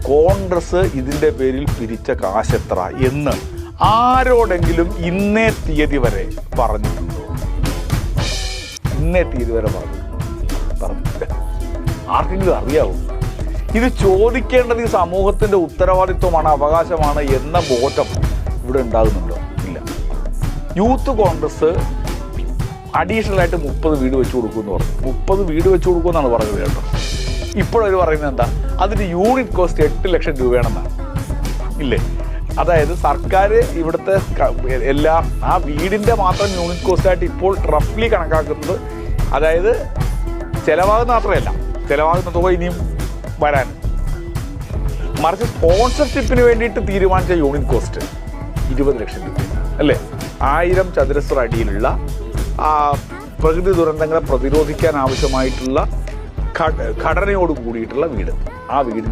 കോൺഗ്രസ് ഇതിൻ്റെ പേരിൽ പിരിച്ച കാശെത്ര എന്ന് ആരോടെങ്കിലും ഇന്നേ തീയതി വരെ പറഞ്ഞിട്ടുണ്ടോ? ഇന്നേ തീയതി വരെ പറഞ്ഞിട്ടില്ല. ആർക്കെങ്കിലും അറിയാവൂ? ഇത് ചോദിക്കേണ്ടത് ഈ സമൂഹത്തിൻ്റെ ഉത്തരവാദിത്വമാണ്, അവകാശമാണ് എന്ന ബോധം ഇവിടെ ഉണ്ടാകുന്നുണ്ടോ? ഇല്ല. യൂത്ത് കോൺഗ്രസ് അഡീഷണൽ ആയിട്ട് 30 വീട് വെച്ച് കൊടുക്കുമെന്ന് പറഞ്ഞു. 30 വീട് വെച്ച് കൊടുക്കുമെന്നാണ് പറഞ്ഞത് കേട്ടോ. ഇപ്പോഴവർ പറയുന്നത് എന്താ? അതിന് യൂണിറ്റ് കോസ്റ്റ് 8 ലക്ഷം രൂപയാണെന്നാണ്. ഇല്ലേ? അതായത് സർക്കാർ ഇവിടുത്തെ എല്ലാ ആ വീടിൻ്റെ മാത്രം യൂണിറ്റ് കോസ്റ്റായിട്ട് ഇപ്പോൾ റഫ്ലി കണക്കാക്കുന്നത്, അതായത് ചിലവാകുന്ന മാത്രമല്ല, ചിലവാകുന്ന തുക ഇനിയും വരാൻ, മറിച്ച് സ്പോൺസർഷിപ്പിന് വേണ്ടിയിട്ട് തീരുമാനിച്ച യൂണിറ്റ് കോസ്റ്റ് 20 ലക്ഷം രൂപ അല്ലേ? 1000 ചതുരശ്ര അടിയിലുള്ള പ്രകൃതി ദുരന്തങ്ങളെ പ്രതിരോധിക്കാൻ ആവശ്യമായിട്ടുള്ള ഘടനയോട് കൂടിയിട്ടുള്ള വീട്. ആ വീടിന്